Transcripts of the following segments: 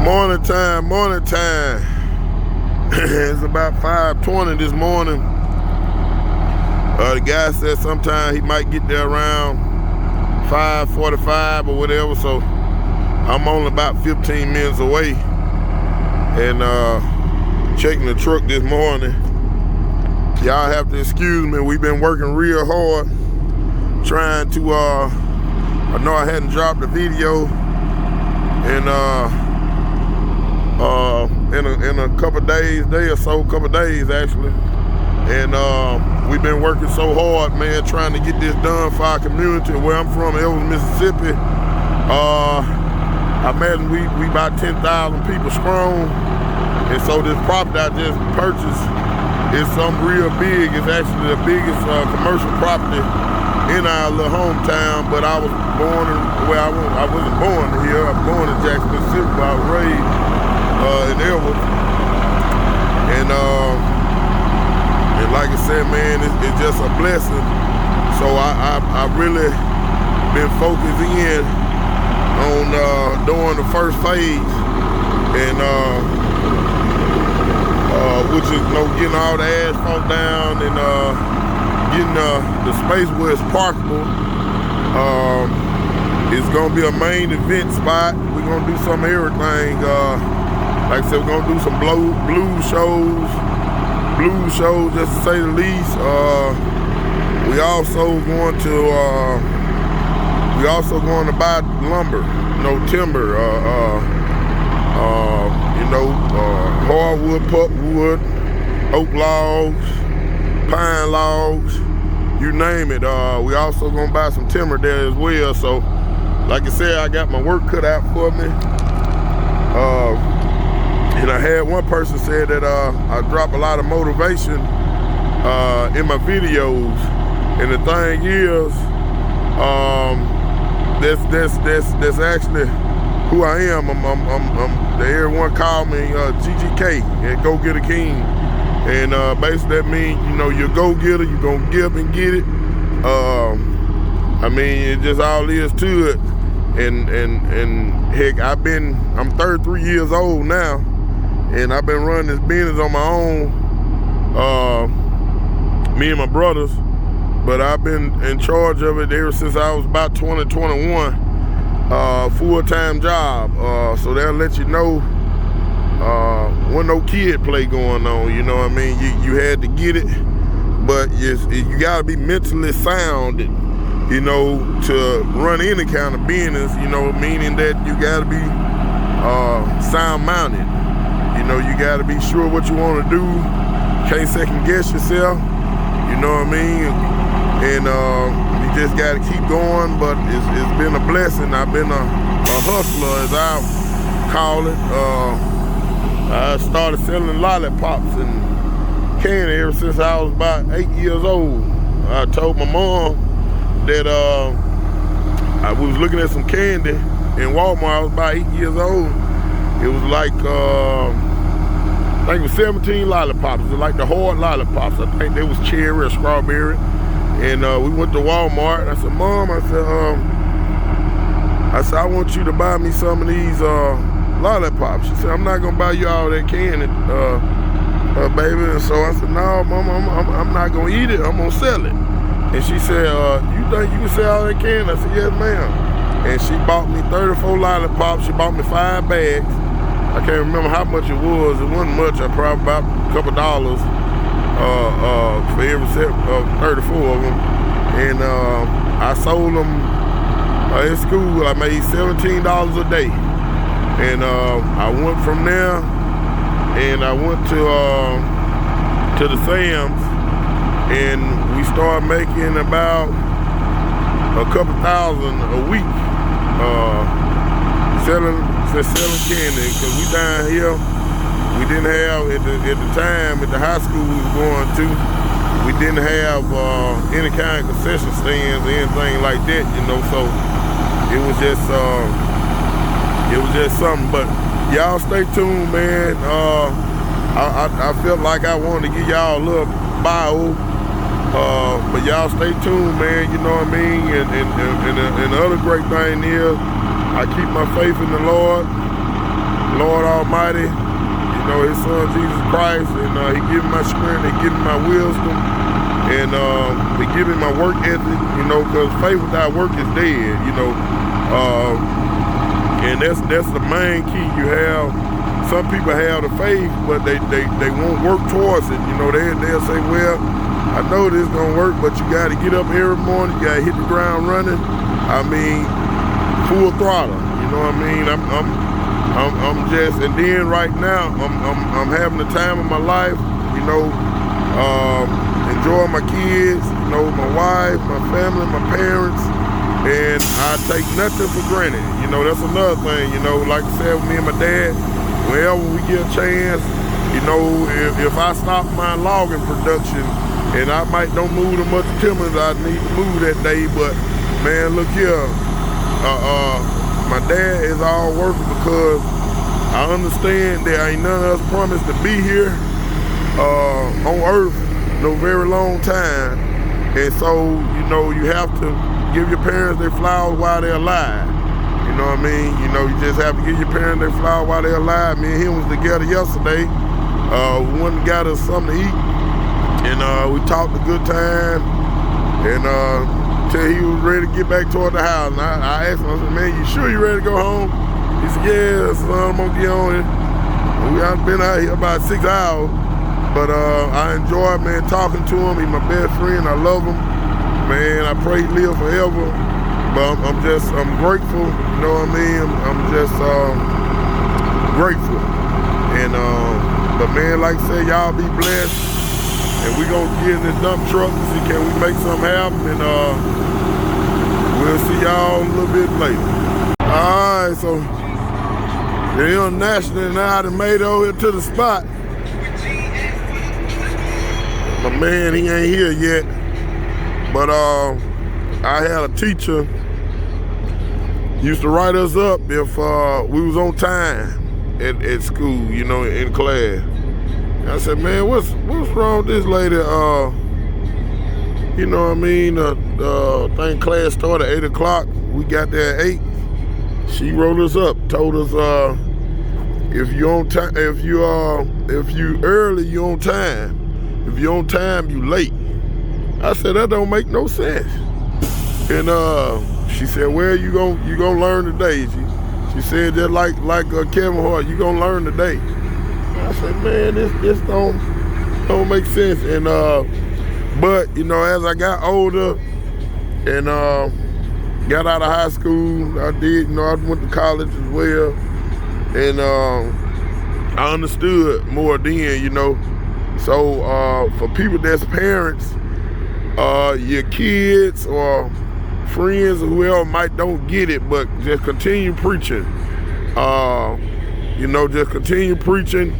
Morning time. It's about 5:20 this morning. The guy said sometime he might get there around 5:45 or whatever, so I'm only about 15 minutes away. And checking the truck this morning. Y'all have to excuse me, we've been working real hard trying to, I know I hadn't dropped a video in a couple days actually. And we've been working so hard, man, trying to get this done for our community. Where I'm from, Elvis, Mississippi. I imagine we about 10,000 people strong. And so this property I just purchased is something real big. It's actually the biggest commercial property in our little hometown. But I was born I wasn't born here. I was born in Jackson, Mississippi, but I was raised in Elvis. And like I said, man, it's just a blessing. So I really been focused in on doing the first phase, and which is getting all the asphalt down and getting the space where it's parkable. It's gonna be a main event spot. We're gonna do some of everything. Like I said, we're gonna do some blues shows, just to say the least. We also going to buy lumber, timber, hardwood, pulpwood, oak logs, pine logs, you name it. We also gonna buy some timber there as well. So, like I said, I got my work cut out for me. And I had one person say that I drop a lot of motivation in my videos. And the thing is, that's actually who I am. Everyone call me GGK, and Go Get a King. And basically that means, you're a go-getter, you're gonna get up and get it. It just all is to it. And heck, I'm 33 years old now, and I've been running this business on my own, me and my brothers, but I've been in charge of it ever since I was about 20, 21, full-time job. So they'll let you know when no kid play going on, you know what I mean? You had to get it, but you gotta be mentally sound, to run any kind of business, meaning that you gotta be sound-minded. You gotta be sure what you wanna do. Can't second guess yourself, you know what I mean? And you just gotta keep going, but it's been a blessing. I've been a hustler, as I call it. I started selling lollipops and candy ever since I was about 8 years old. I told my mom that I was looking at some candy in Walmart. I was about 8 years old. It was like, I think it was 17 lollipops. It was like the hard lollipops. I think they was cherry or strawberry. And we went to Walmart. I said, Mom, I said, I want you to buy me some of these lollipops. She said, I'm not gonna buy you all that candy, baby. And so I said, no, Mom, I'm not gonna eat it. I'm gonna sell it. And she said, you think you can sell all that candy? I said, yes, ma'am. And she bought me 34 lollipops. She bought me 5 bags. I can't remember how much it was. It wasn't much. I probably about a couple dollars for every set of 34 of them. And I sold them in school. I made $17 a day. And I went from there, and I went to the Sam's, and we started making about a couple thousand a week, selling candy. Because we down here, we didn't have at the time at the high school we was going to, we didn't have any kind of concession stands or anything like that, So it was just something. But y'all stay tuned, man. I felt like I wanted to give y'all a little bio, but y'all stay tuned, man. You know what I mean? And the other great thing is, I keep my faith in the Lord. Lord Almighty, you know, his son Jesus Christ, and he give me my strength, he give me my wisdom, and he give me my work ethic, you know, because faith without work is dead, you know. And that's the main key. You have, some people have the faith, but they won't work towards it. You know, they'll say, well, I know this gonna work, but you gotta get up every morning, you gotta hit the ground running. I mean, full throttle, you know what I mean? I'm just, and then right now, I'm having the time of my life, you know, enjoying my kids, you know, my wife, my family, my parents, and I take nothing for granted. You know, that's another thing, you know, like I said, with me and my dad, whenever we get a chance, you know, if I stop my logging production, and I don't move as much timber as I need to move that day, but man, look here, my dad is all working because I understand that ain't none of us promised to be here on earth no very long time, and so, you know, you have to give your parents their flowers while they're alive. You know what I mean? You know, you just have to give your parents their flowers while they're alive. Me and him was together yesterday. We went and got us something to eat, and we talked a good time, and till he was ready to get back toward the house. And I asked him, I said, man, you sure you ready to go home? He said, yeah, son, I'm gonna get on it. We have been out here about 6 hours, but I enjoy, man, talking to him. He's my best friend. I love him. Man, I pray he live forever, but I'm grateful, you know what I mean? I'm just grateful. And, but man, like I said, y'all be blessed, and we gonna get in this dump truck and see can we make something happen, and we'll see y'all a little bit later. All right, so the International now done made over here to the spot. My man, he ain't here yet. But I had a teacher used to write us up if we was on time at school, you know, in class. And I said, man, what's wrong with this lady? You know what I mean? Thing class started at 8 o'clock. We got there at 8. She wrote us up, told us if you on time, if you early, you on time. If you on time, you late. I said, that don't make no sense. And she said, well, you gonna learn today. She said just like Kevin Hart, you gonna learn today. I said, man, this don't make sense. And but you know, as I got older and got out of high school, I did, you know, I went to college as well, and I understood more then, you know. So for people that's parents, your kids or friends or whoever might don't get it, but just continue preaching. You know, just continue preaching,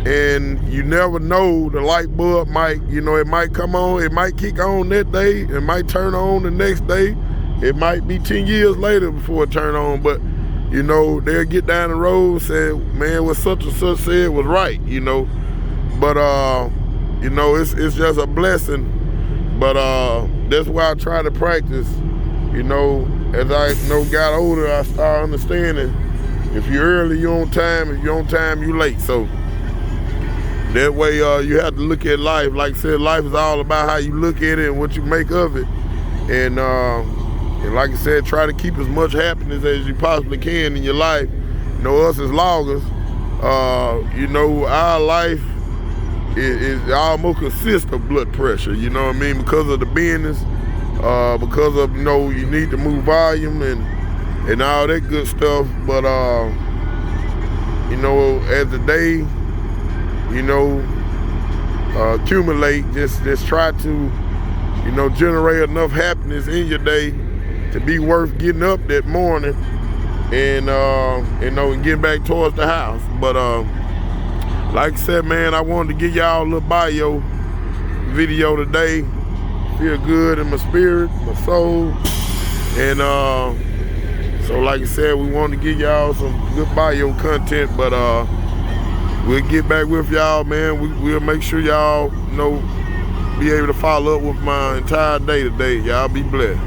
and you never know, the light bulb might, you know, it might come on, it might kick on that day, it might turn on the next day, it might be 10 years later before it turn on, but you know, they'll get down the road and say, man, what such and such said was right, you know. But you know, it's just a blessing. But that's why I try to practice. You know, as I got older, I started understanding if you're early, you're on time. If you're on time, you're late. So that way, you have to look at life. Like I said, life is all about how you look at it and what you make of it. And like I said, try to keep as much happiness as you possibly can in your life. You know, us as loggers, you know, our life it almost consists of blood pressure, you know what I mean, because of the business, because of, you know, you need to move volume and all that good stuff. But you know, as the day, you know, accumulate, just try to, you know, generate enough happiness in your day to be worth getting up that morning and you know, and getting back towards the house. But like I said, man, I wanted to give y'all a little bio video today. Feel good in my spirit, my soul. And so like I said, we wanted to give y'all some good bio content, but we'll get back with y'all, man. We'll make sure y'all, you know, be able to follow up with my entire day today. Y'all be blessed.